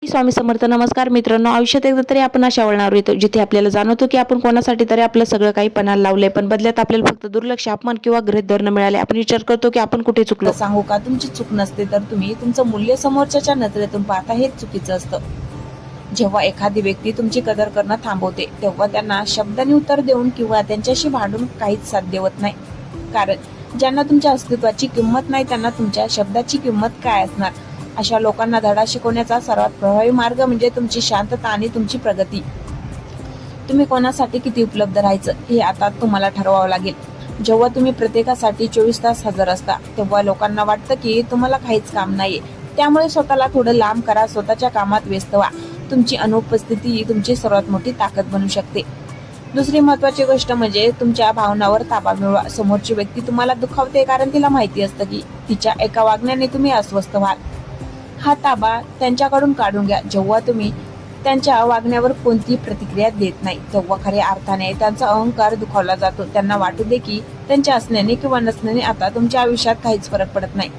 स्वामी समर्थ. नमस्कार मित्रांनो, आयुष्यात एकदा तरी आपण अशा वळणावर येतो जिथे आपल्याला जाणवतो की आपण कोणासाठी तरी आपलं सगळं काही पणाला लावलंय, पण बदल्यात आपल्याला फक्त दुर्लक्ष, अपमान किंवा गृहीत धरणं मिळाले. आपण विचार करतो की आपण कुठे चुकलो. सांगू का, तुमची चूक नसते तर तुम्ही तुमचं मूल्य समोरच्याच्या नजरेतून पाहता हेच चुकीचं असतं. जेव्हा एखादी व्यक्ती तुमची कदर करणं थांबवते तेव्हा त्यांना शब्दांनी उत्तर देऊन किंवा त्यांच्याशी भांडून काहीच साध्य होत नाही. कारण ज्यांना तुमच्या अस्तित्वाची किंमत नाही त्यांना तुमच्या शब्दाची किंमत काय असणार. अशा लोकांना धडा शिकवण्याचा सर्वात प्रभावी मार्ग म्हणजे तुमची शांतता आणि तुमची प्रगती. तुम्ही कोणासाठी किती उपलब्ध राहायचं हे आता तुम्हाला ठरवावं लागेल. जेव्हा तुम्ही प्रत्येकासाठी 24 तास हजर असता तेव्हा लोकांना वाटतं की तुम्हाला काहीच काम नाहीये, त्यामुळे स्वतःला थोडं लांब करा, स्वतःच्या कामात व्यस्त व्हा. तुमची अनुपस्थिती ही तुमची सर्वात मोठी ताकद बनू शकते. दुसरी महत्वाची गोष्ट म्हणजे तुमच्या भावनांवर ताबा मिळवा. समोरची व्यक्ती तुम्हाला दुखावते कारण तिला माहिती असतं की तिच्या एका वागण्याने तुम्ही अस्वस्थ व्हाल. हा ताबा त्यांच्याकडून काढून घ्या. जेव्हा तुम्ही त्यांच्या वागण्यावर कोणतीही प्रतिक्रिया देत नाही तेव्हा खऱ्या अर्थाने त्यांचा अहंकार दुखावला जातो. त्यांना वाटू दे की त्यांच्या असण्याने किंवा नसण्याने आता तुमच्या आयुष्यात काहीच फरक पडत नाही.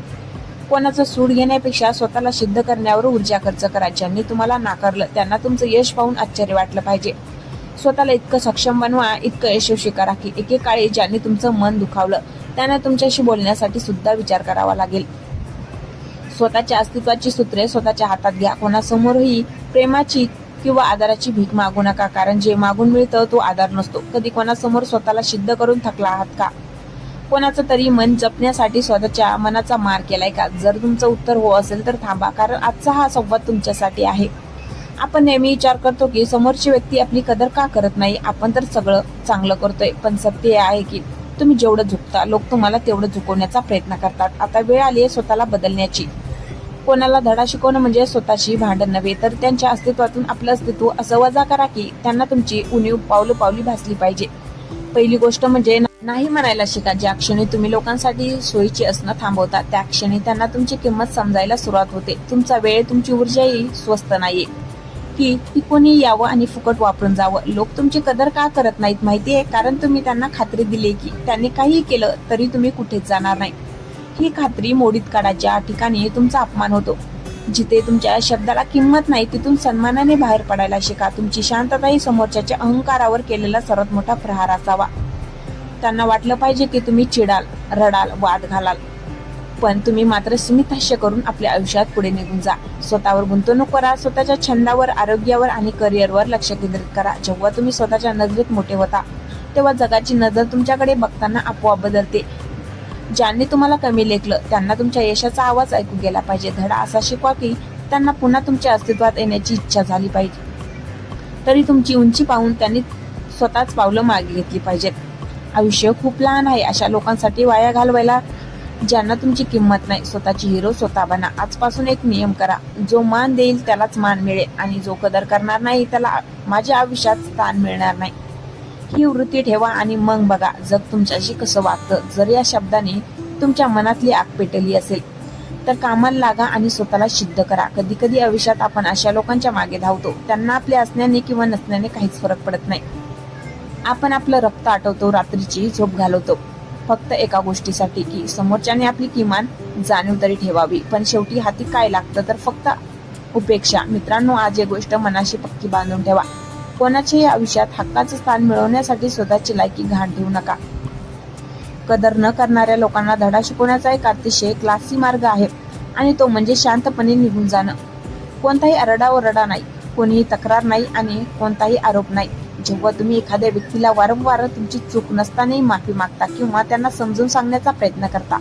कोणाचं सूड घेण्यापेक्षा स्वतःला सिद्ध करण्यावर ऊर्जा खर्च करा. ज्यांनी तुम्हाला नाकारलं त्यांना तुमचं यश पाहून आश्चर्य वाटलं पाहिजे. स्वतःला इतकं सक्षम बनवा, इतकं यशस्वी करा की एकेकाळी ज्यांनी तुमचं मन दुखावलं त्यांना तुमच्याशी बोलण्यासाठी सुद्धा विचार करावा लागेल. स्वतःच्या अस्तित्वाची सूत्रे स्वतःच्या हातात घ्या. कोणासमोरही प्रेमाची किंवा आदराची भीक मागू नका, कारण जे मागून मिळतं तो आधार नसतो. कधी कोणासमोर स्वतःला सिद्ध करून थकला आहात का? कोणाचं तरी मन जपण्यासाठी स्वतःच्या मनाचा मार केलाय का? जर तुमचं उत्तर हो असेल तर थांबा, कारण आजचा हा संवाद तुमच्यासाठी आहे. आपण नेहमी विचार करतो की समोरची व्यक्ती आपली कदर का करत नाही, आपण तर सगळं चांगलं करतोय. पण सत्य हे आहे की तुम्ही जेवढं झुकता लोक तुम्हाला तेवढं झुकवण्याचा प्रयत्न करतात. आता वेळ आली आहे स्वतःला बदलण्याची. कोणाला धडा शिकवणं म्हणजे स्वतःशी भांडण नव्हे, तर त्यांच्या अस्तित्वातून आपलं अस्तित्व असं वजा करा की त्यांना तुमची उणीव पावलोपावली भासली पाहिजे. पहिली गोष्ट म्हणजे नाही म्हणायला शिका. ज्या क्षणी तुम्ही लोकांसाठी सोयीची असणं थांबवता त्या क्षणी त्यांना तुमची किंमत समजायला सुरुवात होते. तुमचा वेळ, तुमची ऊर्जाही स्वस्त नाहीये की ती कोणी यावं आणि फुकट वापरून जावं. लोक तुमची कदर का करत नाहीत माहितीये? कारण तुम्ही त्यांना खात्री दिली की त्यांनी काही केलं तरी तुम्ही कुठेच जाणार नाही. ही खात्री मोडीत काढा. ज्या ठिकाणी तुमचा अपमान होतो, जिथे तुमच्या शब्दाला किंमत नाही, तिथून सन्मानाने बाहेर पडायला शिका. तुमची शांतता ही समोरच्याच्या अहंकारावर केलेला सर्वात मोठा प्रहार असावा. त्यांना वाटलं पाहिजे की तुम्ही चिडाल, रडाल, वाद घालाल, पण तुम्ही मात्र स्मित हास्य करून आपल्या आयुष्यात पुढे निघून जा. स्वतःवर गुंतवणूक करा. स्वतःच्या छंदावर, आरोग्यावर आणि करिअरवर लक्ष केंद्रित करा. जेव्हा तुम्ही स्वतःच्या नजरेत मोठे होता तेव्हा जगाची नजर तुमच्याकडे बघताना आपोआप बदलते. ज्यांनी तुम्हाला कमी लेखलं त्यांना तुमच्या यशाचा आवाज ऐकू गेला पाहिजे. धडा असा शिकवा की त्यांना पुन्हा तुमच्या अस्तित्वात येण्याची इच्छा झाली पाहिजे, तरी तुमची उंची पाहून त्यांनी स्वतःच पावलं मागे घेतली पाहिजेत. आयुष्य खूप लहान आहे अशा लोकांसाठी वाया घालवायला ज्यांना तुमची किंमत नाही. स्वतःची हिरो स्वतः बना. आजपासून एक नियम करा, जो मान देईल त्यालाच मान मिळेल आणि जो कदर करणार नाही त्याला माझ्या आयुष्यात स्थान मिळणार नाही. ही वृत्ती ठेवा आणि मग बघा जग तुमच्याशी कसं वागतं. जर या शब्दाने तुमच्या मनातली आग पेटली असेल तर कामाला लागा आणि स्वतःला सिद्ध करा. कधी कधी आयुष्यात आपण अशा लोकांच्या मागे धावतो त्यांना आपल्या असण्याने किंवा नसण्याने काहीच फरक पडत नाही. आपण आपलं रक्त आटवतो, रात्रीची झोप घालवतो फक्त एका गोष्टीसाठी की समोरच्याने आपली किमान जाणीव तरी ठेवावी. पण शेवटी हाती काय लागतं तर फक्त उपेक्षा. मित्रांनो, आज एक गोष्ट मनाशी पक्की बांधून ठेवा. कोणाच्याही आयुष्यात हक्काचं स्थान मिळवण्यासाठी स्वतःची लायकी घाण ठेवू नका. कदर न करणाऱ्या लोकांना धडा शिकवण्याचा एक अतिशय क्लासी मार्ग आहे आणि तो म्हणजे शांतपणे निघून जाणं. कोणताही आरडाओरडा नाही, कोणीही तक्रार नाही आणि कोणताही आरोप नाही. जेव्हा तुम्ही एखाद्या व्यक्तीला वारंवार तुमची चूक नसतानाही माफी मागता किंवा त्यांना समजून सांगण्याचा प्रयत्न करता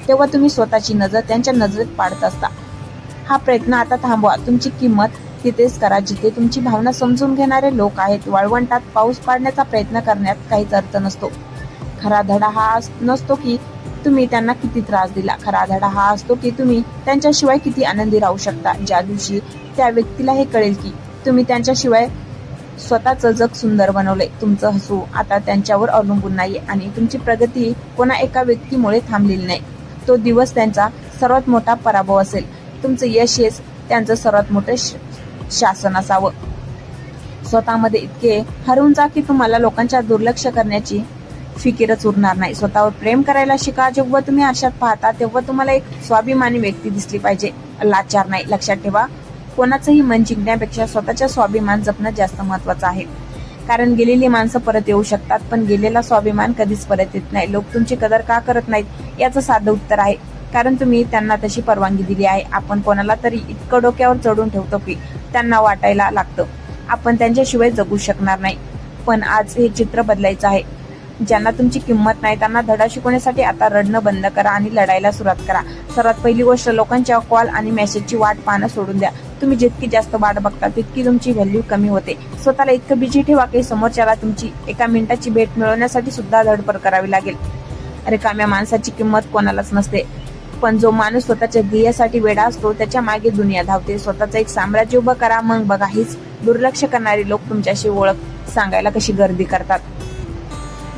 तेव्हा तुम्ही स्वतःची नजर त्यांच्या नजरेत पाडत असता. हा प्रयत्न आता थांबवा. तुमची किंमत तिथेच करा जिथे तुमची भावना समजून घेणारे लोक आहेत. वाळवंटात पाऊस पाडण्याचा प्रयत्न करण्यात काहीच अर्थ नसतो. खरा धडा हा नसतो की तुम्ही त्यांना किती त्रास दिला. खरा धडा हा असतो की तुम्ही त्यांच्याशिवाय किती आनंदी राहू शकता. ज्या दिवशी त्या व्यक्तीला हे कळेल की तुम्ही त्यांच्याशिवाय स्वतःचं जग सुंदर बनवलंय, तुमचं हसू आता त्यांच्यावर अवलंबून नाहीये आणि तुमची प्रगती कोणा एका व्यक्तीमुळे थांबलेली नाही, तो दिवस त्यांचा सर्वात मोठा पराभव असेल. तुमचं यश हेच त्यांचं सर्वात मोठं शासन असावं. स्वतःमध्ये इतके हरवून जा की तुम्हाला लोकांच्या दुर्लक्ष करण्याची फिकीरच उरणार नाही. स्वतःवर प्रेम करायला शिका. जेव्हा तुम्ही आरशात पाहता तेव्हा तुम्हाला एक स्वाभिमानी व्यक्ती दिसली पाहिजे, लाचार नाही. लक्षात ठेवा, कोणाचंही मन जिंकण्यापेक्षा स्वतःचा स्वाभिमान जपणं जास्त महत्वाचं आहे. कारण गेलेली माणसं परत येऊ शकतात, पण गेलेला स्वाभिमान कधीच परत येत नाही. लोक तुमची कदर का करत नाहीत याचं साधं उत्तर आहे, कारण तुम्ही त्यांना तशी परवानगी दिली आहे. आपण कोणाला तरी इतकं डोक्यावर चढून ठेवतो की त्यांना वाटायला लागतं आपण त्यांच्याशिवाय जगू शकणार नाही. पण आज हे चित्र बदलायचं आहे. ज्यांना तुमची किंमत नाही त्यांना धडा शिकवण्यासाठी आता रडणं बंद करा आणि लढायला सुरुवात करा. सर्वात पहिली गोष्ट, लोकांच्या कॉल आणि मेसेजची वाट पाहणं सोडून द्या. तुम्ही जितकी जास्त वाट बघता तितकी तुमची व्हॅल्यू कमी होते. स्वतःला इतकं बिझी ठेवा की समोरच्याला तुमची एका मिनिटाची भेट मिळवण्यासाठी सुद्धा धडपड करावी लागेल. रिकाम्या माणसाची किंमत कोणालाच नसते, पण जो माणूस स्वतःच्या ध्येयासाठी वेडा असतो त्याच्या मागे दुनिया धावते. स्वतःचं एक साम्राज्य उभं करा, मग बघा हीच दुर्लक्ष करणारी लोक तुमच्याशी ओळख सांगायला कशी गर्दी करतात.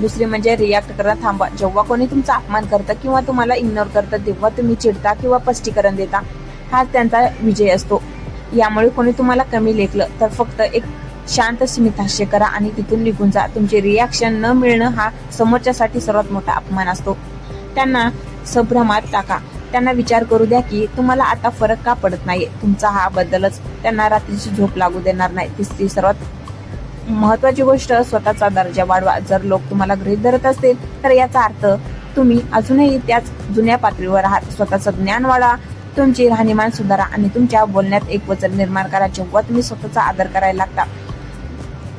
दुसरी म्हणजे रिॲक्ट करणं थांबवा. जेव्हा कोणी तुमचा अपमान करतं किंवा तुम्हाला इग्नोर करतं तेव्हा तुम्ही चिडता किंवा स्पष्टीकरण देता. हाच त्यांचा विजय असतो. यामुळे कोणी तुम्हाला कमी लेखलं तर फक्त एक शांत स्मित हास्य करा आणि तिथून निघून जा. तुमचे रिॲक्शन न मिळणं हा समोरच्यासाठी सर्वात मोठा अपमान असतो. त्यांना संभ्रमात टाका. त्यांना विचार करू द्या की तुम्हाला आता फरक का पडत नाहीये. तुमचा हा बदलच त्यांना रात्रीची झोप लागू देणार नाही. तिसरी सर्वात महत्वाची गोष्ट, स्वतःचा दर्जा वाढवा. जर लोक तुम्हाला गृहीत धरत असतील तर याचा अर्थ तुम्ही अजूनही त्याच जुन्या पातळीवर आहात. स्वतःचं ज्ञान वाढवा, तुमची राहणीमान सुधारा आणि तुमच्या बोलण्यात एक वचन निर्माण करा. जेव्हा तुम्ही स्वतःचा आदर करायला लागता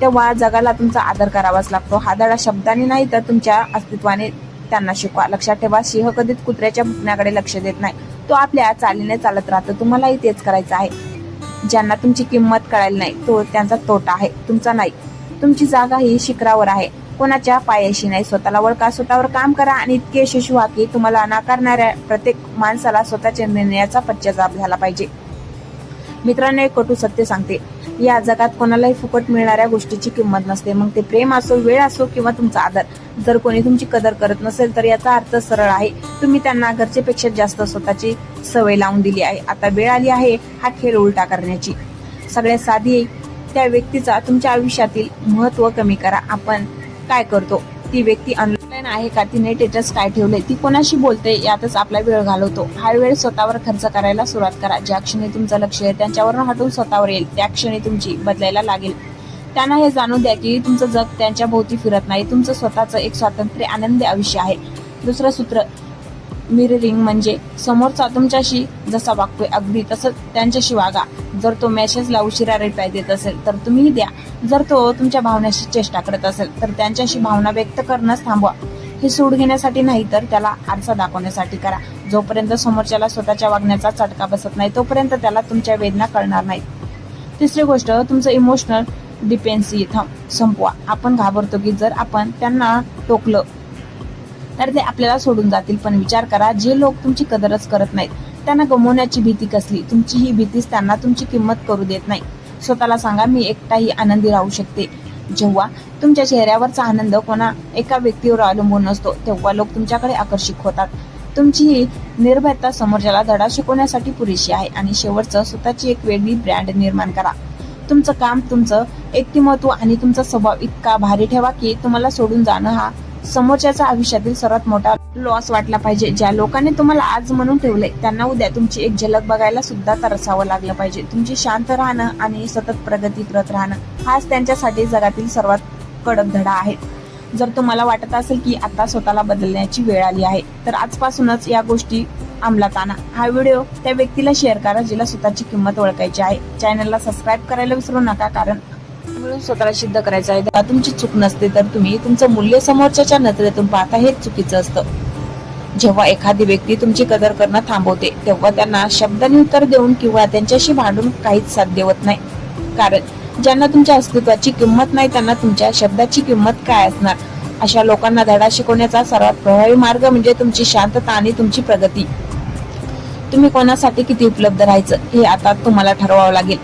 तेव्हा जगाला तुमचा आदर करावाच लागतो. हा धडा शब्दाने नाही तर तुमच्या अस्तित्वाने त्यांना शिकवा. लक्षात ठेवा, सिंह कधीच कुत्र्याच्या भुकण्याकडे लक्ष देत नाही. तो आपल्या चालीने चालत राहतो. तुम्हालाही तेच करायचं आहे. ज्यांना तुमची किंमत कळायला नाही तो त्यांचा तोटा आहे, तुमचा नाही. तुमची जागा ही शिखरावर आहे, कोणाच्या पायाशी नाही. स्वतःला ओळखा, स्वतःवर काम करा आणि इतके यशस्वी व्हा की तुम्हाला नाकारणाऱ्या प्रत्येक माणसाला स्वतःच्या निर्णयाचा पश्चाताप झाला पाहिजे. मित्रांनो, एक कटू सत्य सांगते, या जगात कोणालाही फुकट मिळणाऱ्या गोष्टीची किंमत नसते. मग ते प्रेम असो, वेळ असो किंवा तुमचा आदर. जर कोणी तुमची कदर करत नसेल तर याचा अर्थ सरळ आहे, तुम्ही त्यांना गरजेपेक्षा जास्त स्वतःची सवय लावून दिली आहे. आता वेळ आली आहे हा खेळ उलटा करण्याची. सगळ्यात साधी, त्या व्यक्तीचा तुमच्या आयुष्यातील महत्व कमी करा. आपण काय करतो, ती व्यक्ती ऑनलाईन आहे का, तिने स्टेटस काय ठेवले, ती कोणाशी बोलते यातच आपला वेळ घालवतो. हा वेळ स्वतःवर खर्च करायला सुरुवात करा. ज्या क्षणी तुमचं लक्ष त्यांच्यावर हटून स्वतःवर येईल त्या क्षणी तुमची बदलायला लागेल. त्यांना हे जाणून द्या की तुमचं जग त्यांच्या भोवती फिरत नाही, तुमचं स्वतःचं एक स्वातंत्र्य आनंदी आयुष्य आहे. दुसरं सूत्र, मिररिंग म्हणजे समोरचा तुमच्याशी जसा वागतोय अगदी तसंच त्यांच्याशी वागा. जर तो मेसेजला उशिरा रिप्लाय देत असेल तर तुम्ही द्या. जर तो तुमच्या भावनाशी चेष्टा करत असेल तर त्यांच्याशी भावना व्यक्त करणंच थांबवा. हे सूड घेण्यासाठी नाही तर त्याला आरसा दाखवण्यासाठी करा. जोपर्यंत समोरच्याला स्वतःच्या वागण्याचा चटका बसत नाही तोपर्यंत त्याला तुमच्या वेदना कळणार नाहीत. तिसरी गोष्ट, तुमचं इमोशनल डिपेंडन्सी संपवा. आपण घाबरतो की जर आपण त्यांना टोकलं तर ते आपल्याला सोडून जातील, पण विचार करा, जे लोक तुमची कदरच करत नाहीत त्यांना गमवण्याची भीती कसली. तुमची ही भीतीच त्यांना तुमची किंमत करू देत नाही. स्वतःला सांगा, मी एकटाही आनंदी राहू शकते. जेव्हा तुमच्या चेहऱ्यावरचा आनंद कोणा एका व्यक्तीवर अवलंबून असतो तेव्हा लोक तुमच्याकडे आकर्षित होतात. तुमची ही निर्भयता समोरच्याला धडा शिकवण्यासाठी पुरेशी आहे. आणि शेवटचं, स्वतःची एक वेगळी ब्रँड निर्माण करा. तुमचं काम, तुमचं व्यक्तिमत्व आणि तुमचा स्वभाव इतका भारी ठेवा की तुम्हाला सोडून जाणं हा समोरच्याचा आयुष्यातील सर्वात मोठा लॉस वाटला पाहिजे. ज्या लोकांनी तुम्हाला आज म्हणून ठेवलंय त्यांना उद्या तुमची एक झलक बघायला सुद्धा तरसावं लागलं पाहिजे. तुमची शांत राहणं आणि सतत प्रगती करत राहणं हाच त्यांच्यासाठी जगातील सर्वात कडक धडा आहे. जर तुम्हाला वाटत असेल की आता स्वतःला बदलण्याची वेळ आली आहे तर आजपासूनच या गोष्टी अंमलात आणा. हा व्हिडिओ त्या व्यक्तीला शेअर करा जिला स्वतःची किंमत ओळखायची आहे. चॅनलला सबस्क्राईब करायला विसरू नका, कारण मिळून स्वतःला सिद्ध करायचं आहे. तुमची चूक नसते तर तुम्ही तुमचं मूल्य समोरच्याच्या नजरेतून पाहता हेच चुकीचं असतं. जेव्हा एखादी व्यक्ती तुमची कदर करणं थांबवते तेव्हा त्यांना शब्दांनी उत्तर देऊन किंवा त्यांच्याशी भांडून काहीच साध्य होत नाही. कारण ज्यांना तुमच्या अस्तित्वाची किंमत नाही त्यांना तुमच्या शब्दाची किंमत काय असणार. अशा लोकांना धडा शिकवण्याचा सर्वात प्रभावी मार्ग म्हणजे तुमची शांतता आणि तुमची प्रगती. तुम्ही कोणासाठी किती उपलब्ध राहायचं हे आता तुम्हाला ठरवावं लागेल.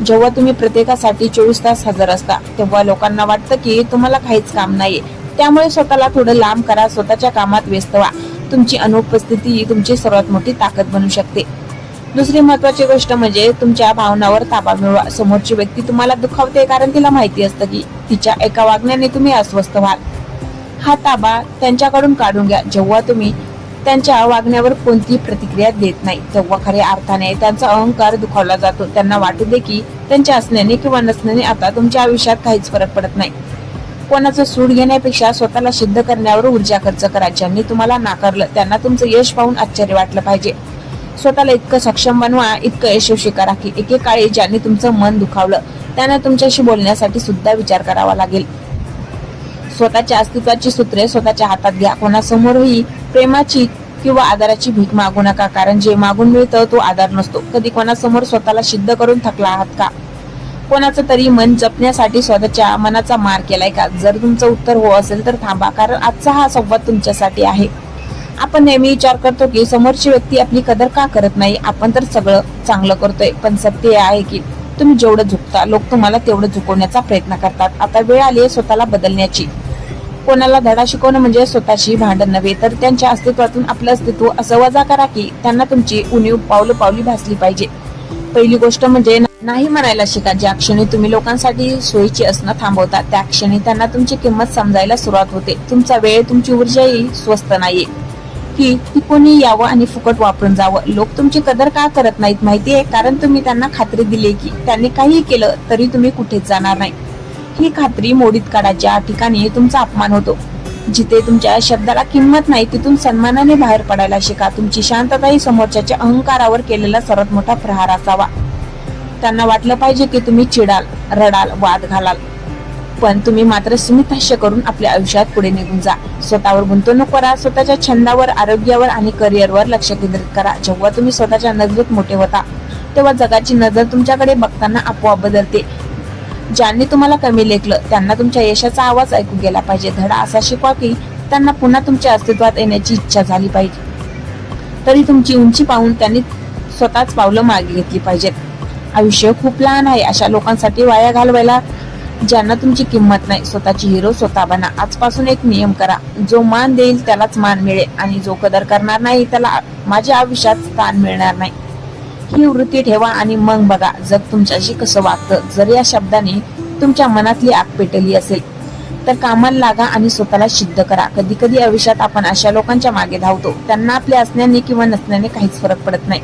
जेव्हा तुम्ही प्रत्येकासाठी 24 तास हजर असता तेव्हा लोकांना वाटतं की तुम्हाला काहीच काम नाहीये. त्यामुळे स्वतःला थोडं लांब करा, स्वतःच्या कामात व्यस्त व्हा. तुमची अनुपस्थिती ही तुमची सर्वात मोठी ताकद बनू शकते. दुसरी महत्वाची गोष्ट म्हणजे तुमच्या भावनावर ताबा मिळवा. समोरची व्यक्ती तुम्हाला दुखावते कारण तिला माहिती असतं की तिच्या एका वागण्याने तुम्ही अस्वस्थ व्हाल. हा ताबा त्यांच्याकडून काढून घ्या. जेव्हा तुम्ही त्यांच्या वागण्यावर कोणतीही प्रतिक्रिया देत नाही, तेव्हा खऱ्या अर्थाने त्यांचा अहंकार दुखावला जातो. त्यांना वाटू दे की त्यांच्या असण्याने किंवा नसण्याने आता तुमच्या आयुष्यात काहीच फरक पडत नाही. कोणाचं सूड घेण्यापेक्षा स्वतःला सिद्ध करण्यावर ऊर्जा खर्च करा. ज्यांनी तुम्हाला नाकारलं त्यांना तुमचं यश पाहून आश्चर्य वाटलं पाहिजे. स्वतःला इतकं सक्षम बनवा, इतकं यशस्वी करा की एकेकाळी ज्यांनी तुमचं मन दुखावलं त्यांना तुमच्याशी बोलण्यासाठी सुद्धा विचार करावा लागेल. स्वतःच्या अस्तित्वाची सूत्रे स्वतःच्या हातात घ्या. कोणासमोरही प्रेमाची किंवा आदराची भीक मागू नका, कारण जे मागून मिळतं तो आधार नसतो. कधी कोणासमोर स्वतःला सिद्ध करून थकला आहात का? कोणाचं तरी मन जपण्यासाठी स्वतःच्या मनाचा मार केलाय का? जर तुमचं उत्तर हो असेल तर थांबा, कारण आजचा हा संवाद तुमच्यासाठी आहे. आपण नेहमी विचार करतो की समोरची व्यक्ती आपली कदर का करत नाही, आपण तर सगळं चांगलं करतोय. पण सत्य हे आहे की तुम्ही जेवढं झुकता लोक तुम्हाला तेवढं झुकवण्याचा प्रयत्न करतात. आता वेळ आली आहे स्वतःला बदलण्याची. कोणाला धडा शिकवणं म्हणजे स्वतःशी भांडण नव्हे, तर त्यांच्या अस्तित्वातून आपलं अस्तित्व असं वजा करा की त्यांना तुमची उणीव पावली भासली पाहिजे. पहिली गोष्ट म्हणजे नाही म्हणायला शिका. ज्या क्षणी तुम्ही लोकांसाठी सोयीची असणं थांबवता त्या क्षणी त्यांना तुमची किंमत समजायला सुरुवात होते. तुमचा वेळ, तुमची ऊर्जाही स्वस्त नाहीये की ती कोणी यावं आणि फुकट वापरून जावं. लोक तुमची कदर का करत नाहीत माहितीये? कारण तुम्ही त्यांना खात्री दिली की त्यांनी काही केलं तरी तुम्ही कुठेच जाणार नाही. ही खात्री मोडीत काढा. ज्या ठिकाणी तुमचा अपमान होतो, जिथे तुमच्या शब्दाला किंमत नाही, तिथून सन्मानाने बाहेर पडायला शिका. तुमची शांतता ही समोरच्याच्या अहंकारावर केलेला सर्वात मोठा प्रहार असावा. त्यांना वाटलं पाहिजे की तुम्ही चिडाल, रडाल, वाद घालाल, पण तुम्ही मात्र सीमित हास्य करून आपल्या आयुष्यात पुढे निघून जा. स्वतःवर गुंतवणूक करा. स्वतःच्या छंदावर, आरोग्यावर आणि करिअरवर लक्ष केंद्रित करा. जेव्हा तुम्ही स्वतःच्या नजरेत मोठे होता तेव्हा जगाची नजर तुमच्याकडे बघताना आपोआप बदलते. ज्यांनी तुम्हाला कमी लेखलं त्यांना तुमच्या यशाचा आवाज ऐकू गेला पाहिजे. धडा असा शिकवा की त्यांना पुन्हा तुमच्या अस्तित्वात येण्याची इच्छा झाली पाहिजे. तरी तुमची उंची पाहून त्यांनी स्वतःच पावलं मागे घेतली पाहिजेत. आयुष्य खूप लहान आहे अशा लोकांसाठी वाया घालवायला ज्यांना तुमची किंमत नाही. स्वतःची हिरो स्वतः बना. आजपासून एक नियम करा, जो मान देईल त्यालाच मान मिळेल आणि जो कदर करणार नाही त्याला माझ्या आयुष्यात स्थान मिळणार नाही. ही वृत्ती ठेवा आणि मग बघा जग तुमच्याशी कसं वागतं. जर या शब्दाने तुमच्या मनातली आग पेटली असेल तर कामाला लागा आणि स्वतःला सिद्ध करा. कधी कधी आयुष्यात आपण अशा लोकांच्या मागे धावतो त्यांना आपल्या असण्याने किंवा नसण्याने काहीच फरक पडत नाही.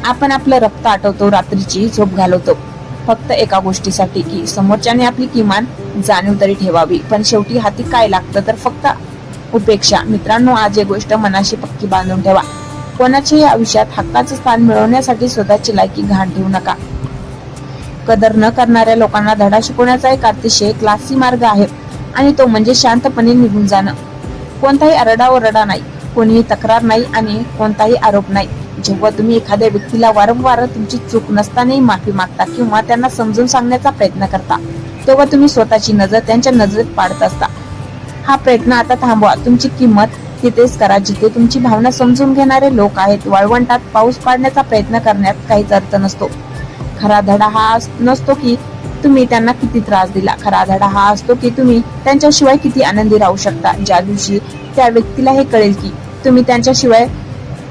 आपण आपलं रक्त आटवतो, रात्रीची झोप घालवतो फक्त एका गोष्टीसाठी की समोरच्याने आपली किमान जाणीव तरी ठेवावी. पण शेवटी हाती काय लागतं तर फक्त उपेक्षा. मित्रांनो, आज एक गोष्ट मनाशी पक्की बांधून ठेवा. कोणाच्याही आयुष्यात हक्काचं स्थान मिळवण्यासाठी स्वतःची लायकी घाण ठेवू नका. कदर न करणाऱ्या लोकांना धडा शिकवण्याचा एक अतिशय क्लासी मार्ग आहे आणि तो म्हणजे शांतपणे निघून जाणं. कोणताही आरडाओरडा नाही, कोणीही तक्रार नाही आणि कोणताही आरोप नाही. जेव्हा तुम्ही एखाद्या व्यक्तीला वारंवार तुमची चूक नसतानाही माफी मागता किंवा त्यांना समजून सांगण्याचा प्रयत्न करता तेव्हा तुम्ही स्वतःची नजर त्यांच्या नजरेत पाडत असता. हा प्रयत्न आता थांबवा. तुमची किंमत तिथेच करा जिथे तुमची भावना समजून घेणारे लोक आहेत. वाळवंटात पाऊस पाडण्याचा प्रयत्न करण्यात काहीच अर्थ नसतो. खरा धडा हा नसतो की तुम्ही त्यांना किती त्रास दिला. खरा धडा हा असतो की तुम्ही त्यांच्याशिवाय किती आनंदी राहू शकता. ज्या दिवशी त्या व्यक्तीला हे कळेल की तुम्ही त्यांच्याशिवाय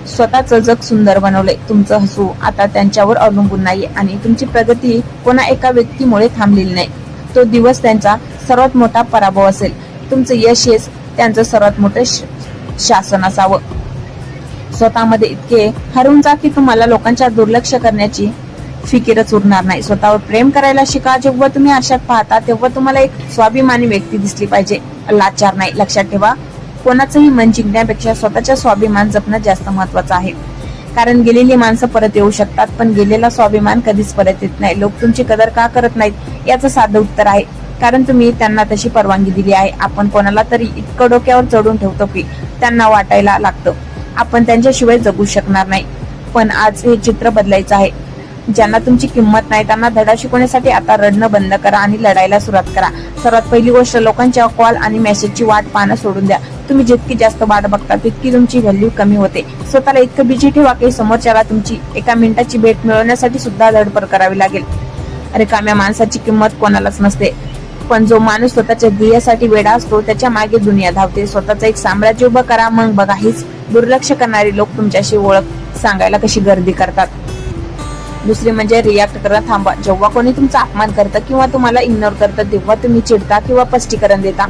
स्वतःचं जग सुंदर बनवलंय, तुमचं हसू आता त्यांच्यावर अवलंबून नाहीये आणि तुमची प्रगती कोणा एका व्यक्तीमुळे थांबलेली नाही, तो दिवस त्यांचा सर्वात मोठा पराभव असेल. तुमचं यश हेच त्यांचं सर्वात मोठं शासन असावं. स्वतःमध्ये इतके हरवून जा की तुम्हाला लोकांच्या दुर्लक्ष करण्याची फिकीरच उरणार नाही. स्वतःवर प्रेम करायला शिका. जेव्हा तुम्ही आरशात पाहता तेव्हा तुम्हाला एक स्वाभिमानी व्यक्ती दिसली पाहिजे, लाचार नाही. लक्षात ठेवा, कोणाचंही मन जिंकण्यापेक्षा स्वतःचा स्वाभिमान जपणं जास्त महत्वाचं आहे. कारण गेलेली माणसं परत येऊ शकतात पण गेलेला स्वाभिमान कधीच परत येत नाही. लोक तुमची कदर का करत नाहीत याचं साधं उत्तर आहे कारण तुम्ही त्यांना तशी परवानगी दिली आहे. आपण कोणाला तरी इतकं डोक्यावर चढून ठेवतो की त्यांना वाटायला लागतं आपण त्यांच्याशिवाय जगू शकणार नाही. पण आज हे चित्र बदलायचं आहे. ज्यांना तुमची किंमत नाही त्यांना धडा शिकवण्यासाठी आता रडणं बंद करा आणि लढायला सुरुवात करा. सर्वात पहिली गोष्ट, लोकांच्या कॉल आणि मेसेजची वाट पाहणं सोडून द्या. तुम्ही जितकी जास्त वाट बघता तितकी तुमची व्हॅल्यू कमी होते. स्वतःला इतकं बिझी ठेवा की समोरच्याला तुमची एका मिनिटाची भेट मिळवण्यासाठी सुद्धा धडपड करावी लागेल. रिकाम्या माणसाची किंमत कोणालाच नसते, पण जो माणूस स्वतःच्या ध्येयासाठी वेडा असतो त्याच्या मागे दुनिया धावते. स्वतःचं एक साम्राज्य उभं करा. मग बघा, हीच दुर्लक्ष करणारी लोक तुमच्याशी ओळख सांगायला कशी गर्दी करतात. दुसरी म्हणजे रिॲक्ट करणं थांबवा. जेव्हा कोणी तुमचा अपमान करतं किंवा तुम्हाला इग्नोर करतं तेव्हा तुम्ही चिडता किंवा स्पष्टीकरण देता,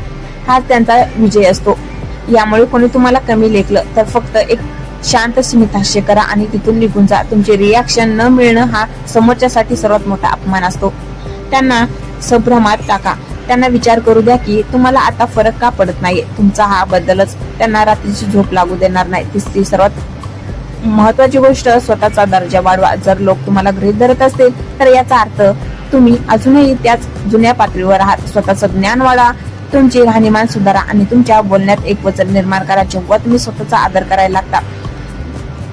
हाच त्यांचा विजय असतो. यामुळे कोणी तुम्हाला कमी लेखलं तर फक्त एक शांत स्मित हास्य करा आणि तिथून निघून जा. तुमचे रिॲक्शन न मिळणं हा समोरच्यासाठी सर्वात मोठा अपमान असतो. त्यांना संभ्रमात टाका. त्यांना विचार करू द्या की तुम्हाला आता फरक का पडत नाहीये. तुमचा हा बदलच त्यांना रात्रीची झोप लागू देणार नाही. तिसरी सर्वात महत्वाची गोष्ट, स्वतःचा दर्जा वाढवा. जर लोक तुम्हाला गृहीत धरत असतील तर याचा अर्थ तुम्ही अजूनही त्याच जुन्या पातळीवर आहात. स्वतःचं ज्ञान वाढवा, तुमची राहणीमान सुधारा आणि तुमच्या बोलण्यात एक वचन निर्माण करा. जेव्हा तुम्ही स्वतःचा आदर करायला लागता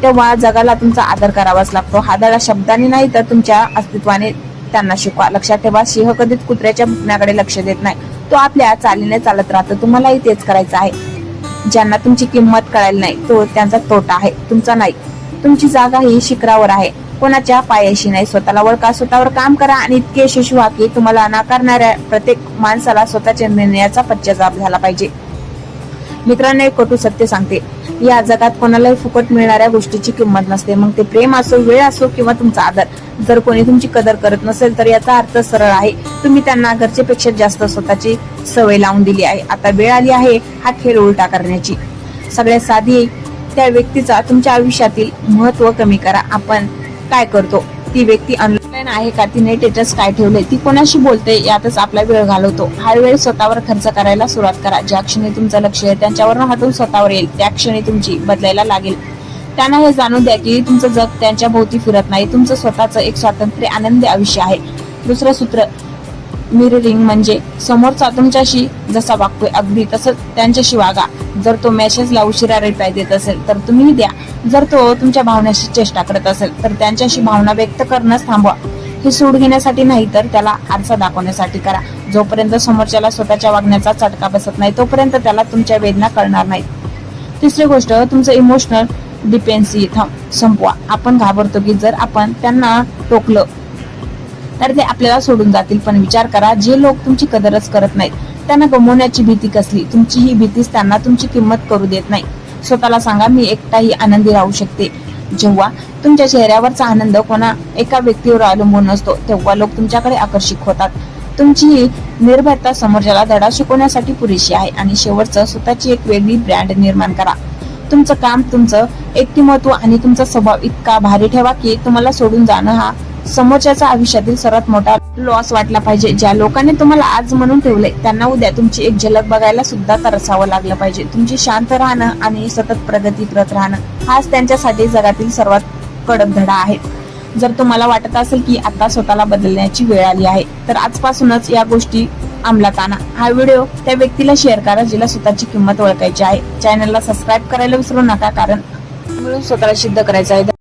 तेव्हा जगाला तुमचा आदर करावाच लागतो. हा धडा शब्दांनी नाही तर तुमच्या अस्तित्वाने त्यांना शिकवा. लक्षात ठेवा, सिंह कधीच कुत्र्याच्या भुकण्याकडे लक्ष देत नाही. तो आपल्या चालीने चालत राहतो. तुम्हालाही तेच करायचं आहे. ज्यांना तुमची किंमत कळायला नाही तो त्यांचा तोटा आहे, तुमचा नाही. तुमची जागा ही शिखरावर आहे, कोणाच्या पायाशी नाही. स्वतःला ओळखा, स्वतःवर काम करा आणि इतके यशस्वी व्हा की तुम्हाला नाकारणाऱ्या प्रत्येक माणसाला स्वतःच्या निर्णयाचा पश्चाताप झाला पाहिजे. मित्रांनो, एक कटू सत्य सांगते, या जगात कोणालाही फुकट मिळणाऱ्या गोष्टीची किंमत नसते. मग ते प्रेम असो, वेळ असो किंवा तुमचा आदर. जर कोणी तुमची कदर करत नसेल तर याचा अर्थ सरळ आहे, तुम्ही त्यांना गरजेपेक्षा जास्त स्वतःची सवय लावून दिली आहे. आता वेळ आली आहे हा खेळ उलटा करण्याची. सगळ्यात साधी, त्या व्यक्तीचा तुमच्या आयुष्यातील महत्व कमी करा. आपण काय करतो, ती व्यक्ती ऑनलाईन आहे का, तिने स्टेटस काय ठेवले, ती कोणाशी बोलते यातच आपला वेळ घालवतो. हा वेळ स्वतःवर खर्च करायला सुरुवात करा. ज्या क्षणी तुमचं लक्ष त्यांच्यावर हटून स्वतःवर येईल त्या क्षणी तुमची बदलायला लागेल. त्यांना हे जाणून द्या की तुमचं जग त्यांच्या भोवती फिरत नाही, तुमचं स्वतःचं एक स्वातंत्र्य आनंदी आयुष्य आहे. दुसरं सूत्र, मिररिंग म्हणजे समोरचा तुमच्याशी जसा वागतोय अगदी तसंच त्यांच्याशी वागा. जर तो मेसेजला उशिरा रिप्लाय देत असेल तर तुम्ही द्या. जर तो तुमच्या भावनाशी चेष्टा करत असेल तर त्यांच्याशी भावना व्यक्त करणंच थांबवा. हे सूड घेण्यासाठी नाही तर त्याला आरसा दाखवण्यासाठी करा. जोपर्यंत समोरच्याला स्वतःच्या वागण्याचा चटका बसत नाही तोपर्यंत त्याला तुमच्या वेदना कळणार नाहीत. तिसरी गोष्ट, तुमचं इमोशनल डिपेंडन्सी संपवा. आपण घाबरतो की जर आपण त्यांना टोकलं तर ते आपल्याला सोडून जातील, पण विचार करा, जे लोक तुमची कदरच करत नाहीत त्यांना गमावण्याची भीती कसली. तुमची ही भीतीच त्यांना तुमची किंमत करू देत नाही. स्वतःला सांगा, मी एकटाही आनंदी राहू शकते. जेव्हा तुमच्या चेहऱ्यावरचा आनंद कोणा एका व्यक्तीवर अवलंबून असतो तेव्हा लोक तुमच्याकडे आकर्षित होतात. तुमची ही निर्भयता समोरच्याला धडा शिकवण्यासाठी पुरेशी आहे. आणि शेवटचं, स्वतःची एक वेगळी ब्रँड निर्माण करा. तुमचं काम, तुमचं व्यक्तिमत्व आणि तुमचा स्वभाव इतका भारी ठेवा की तुम्हाला सोडून जाणं हा समोरच्याचा आयुष्यातील सर्वात मोठा लॉस वाटला पाहिजे. ज्या लोकांनी तुम्हाला आज म्हणून ठेवलंय त्यांना उद्या तुमची एक झलक बघायला सुद्धा तरसावं लागलं पाहिजे. तुमची शांत राहणं आणि सतत प्रगती करत राहणं हाच त्यांच्यासाठी जगातील सर्वात कडक धडा आहे. जर तुम्हाला वाटत असेल की आता स्वतःला बदलण्याची वेळ आली आहे तर आजपासूनच या गोष्टी अंमलात आणा. हा व्हिडिओ त्या व्यक्तीला शेअर करा जिला स्वतःची किंमत ओळखायची आहे. चॅनलला सबस्क्राईब करायला विसरू नका, कारण मिळून स्वतःला सिद्ध करायचं आहे.